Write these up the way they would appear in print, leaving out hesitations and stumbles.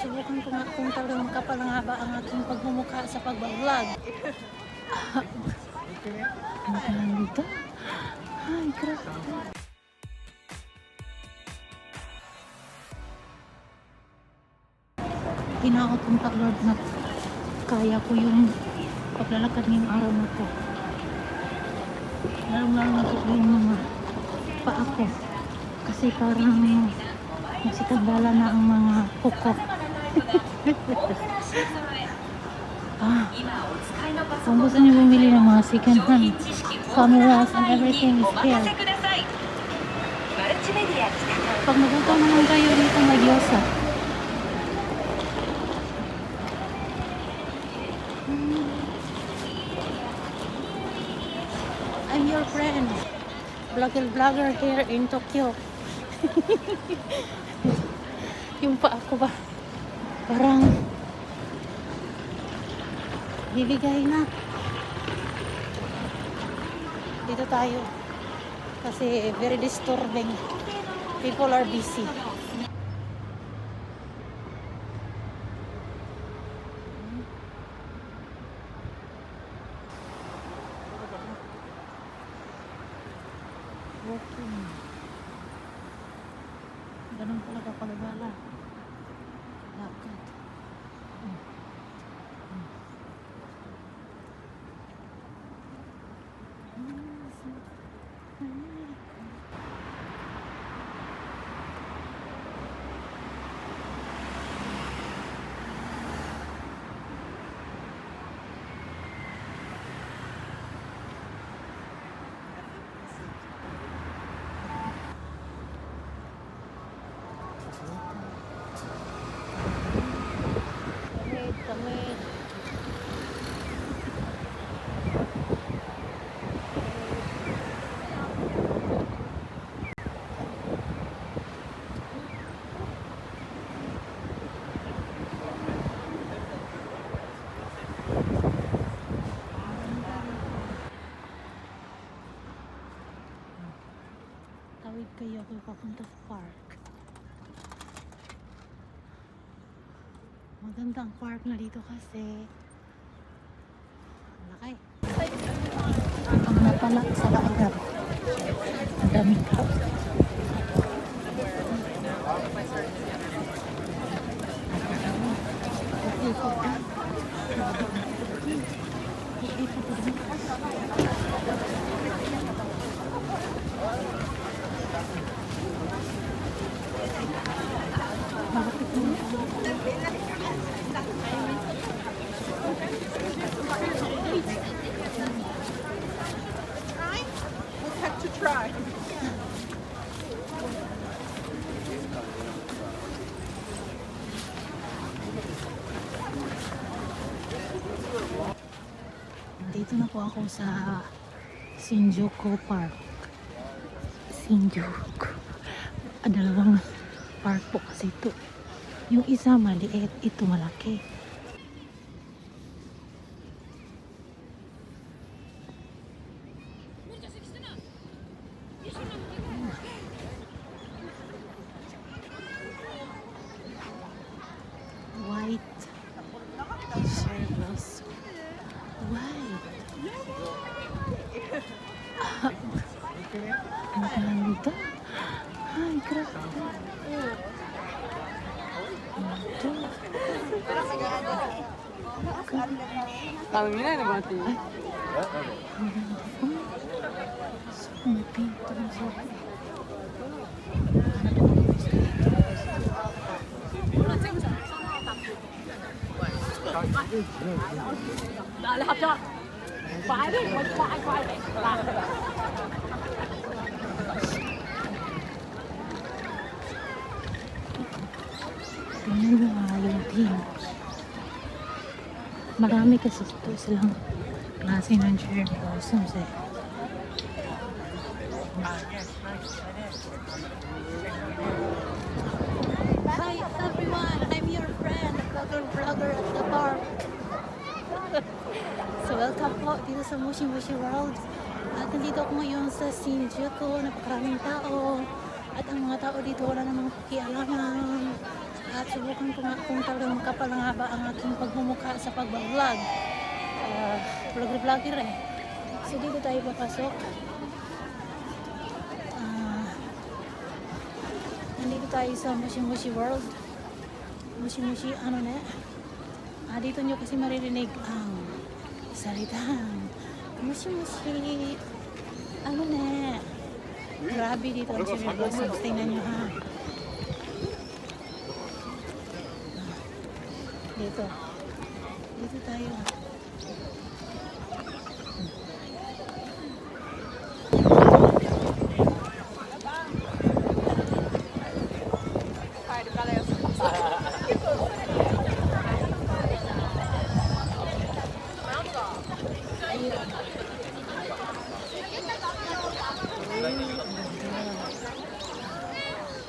Subukan ko nga kung talagang makapal nga ba ang aking pagmumukha sa pag-vlog. Ang ganda. Ay, grabe. Hinaot kong Lord na kaya ko yung paglalakad ngayong araw na to. Lalo-lalo na po yung mga paa ko. Kasi parang nagsikagdala na ang mga kuko. Kung gusto niyo bumili ng mga second hand cameras and everything is here. Pag nagutom naman kayo dito Nagyosa. I'm your friend, vlogger here in Tokyo. Yung pa ako ba parang bibigay na. Dito tayo kasi very disturbing, people are busy. Walking. Ganun pala kapag gala. Lakad. Kamit. Tawid kayo ako papunta sa park. Maganda ang park na dito kasi malaki. Ang napala sa loob. Ang daming tao. Try. Dito na po ako sa Shinjuku Park. Shinjuku. Dalawang park po kasi ito. Yung isa maliit, ito malaki. White shells. White. Ang ganda. Ay, grabe. Kamina na ba ito? May pinto na siya. Lahat siya. Phải đi, khoai này. Tingnan mo nga yung team. Marami kasi ito silang klase ng cherry blossoms eh. Hi everyone! I'm your friend, vlogger at the park. So welcome po dito sa Mushi Mushi World. At nandito ako ngayon sa Shinjuku. Napakaraming tao. At ang mga tao dito wala namang pakialaman. At subukan ko nga kung talagang makapal ang haba ang aking pagmumukha sa pag-vlog. Vlogger eh. So dito tayo papasok. Nandito tayo sa Mushi Mushi World. Mushi Mushi ano na. Dito nyo kasi maririnig ang salitang Mushi Mushi ano na. Grabe dito ang cherry blossoms. Tingnan nyo ha. Dito. Dito tayo.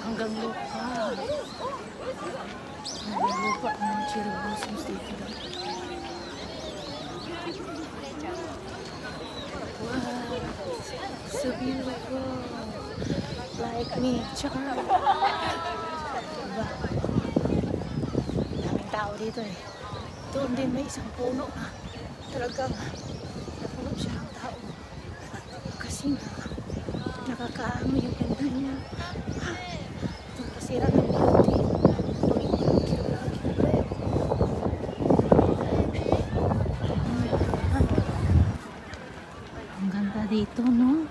Hanggang lupa. Hanggang lupa ang mga cherry blossoms dito. Wow, so beautiful. Like nature. Diba? Daming tao dito eh. Doon din may isang puno na talagang napuno siya ang tao. Kasi nga, nakakaano yung ganda niya. Itong pasira ng beauty. Ang ganda dito, no?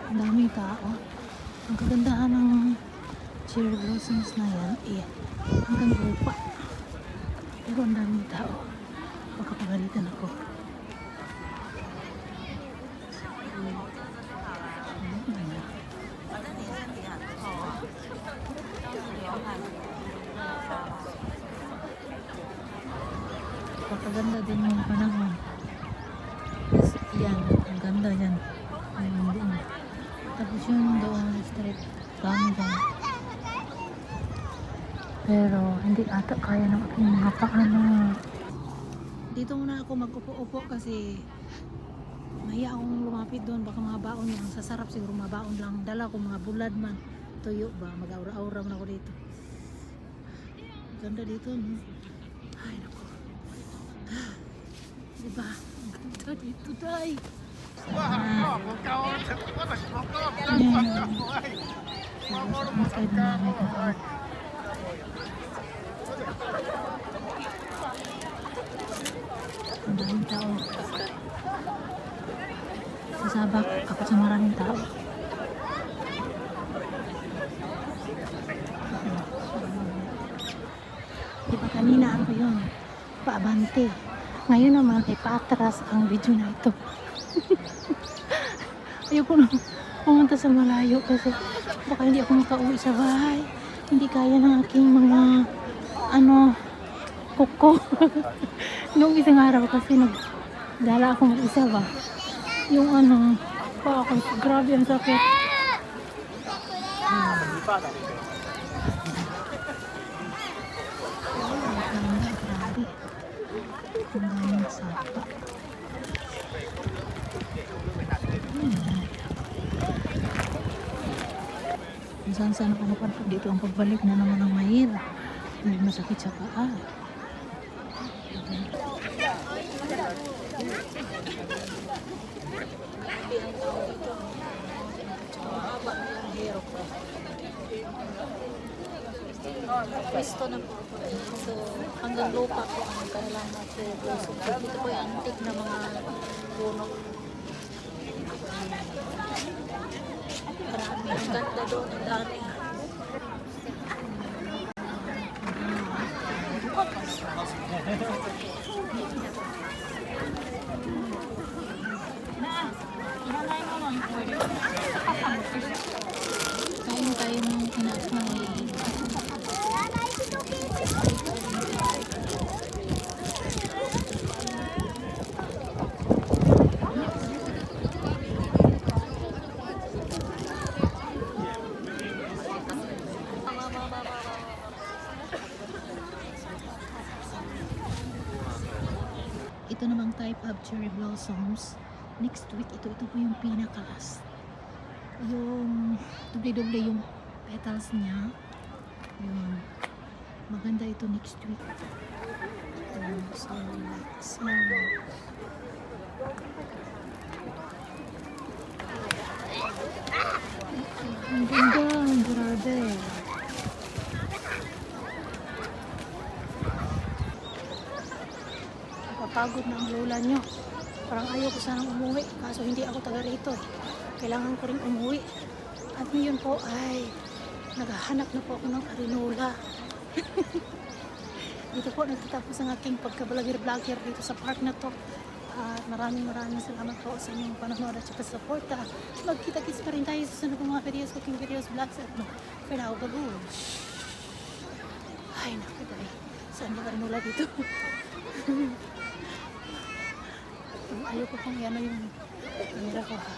Ang daming tao. Ang kagandahan ng cherry blossoms na yan, hanggang lupa. Pero ang daming tao. Magkapagalitan ako. Pagkaganda din yung panahon. Yan, ang ganda yan. Doon. Tapos yung doon sa street, dami dyan. Pero hindi ata kaya ng aking mga paano. Dito muna ako mag-upo-upo kasi mahiya akong lumapit doon. Baka mga baon niya. Ang sasarap siguro mga baon lang. Dala ko mga bulad man. Tuyo ba? Mag-aura-aura man ako dito. Ganda dito, no? Ay, naku. Diba? Ang ganda dito, day. Ang daming tao. Sasabak ako sa maraming tao. Diba kanina ano yun? Paabante. Ngayon naman ay patras ang video na ito. Ayoko na pumunta sa malayo kasi baka hindi ako makauwi sa bahay. Hindi kaya ng aking mga kuko. Noong isang araw kasi nagdala ako mag-isa ba. Yung pa ako, grabe ang sakit. Grabe. Ang daming sapa. Saan ako napanap dito ang pagbalik na naman ng mahirap. Hindi masakit sa paa. Pwesto na po ako. So, hanggang lupa po ang kanilang cherry blossom. So, dito po yung antik na mga puno. Marami. Ang ganda doon. Ang dami. Kain tayo ng kinaas na ito namang type of cherry blossoms. Next week, ito po yung pinaka-last. Yung doble-doble yung petals niya. Yun. Maganda ito next week. Yun. So, relaxing. Ang ganda, ang grabe. Napapagod na ang lola nyo. Parang ayaw ko sanang umuwi. Kaso hindi ako taga rito eh. Kailangan ko rin umuwi. At ngayon po ay naghahanap na po ako ng arinola. Dito po nagtatapos ang aking pagka-vlogger dito sa park na to. At maraming salamat po sa inyong panonood at saka suporta. Magkita-kits pa rin tayo sa sunod ng mga videos, cooking videos, vlogs at for now, baboon. Ay, naku dahil. Saan ba arinola dito? Ayaw ko kung yan yung camera ko ha.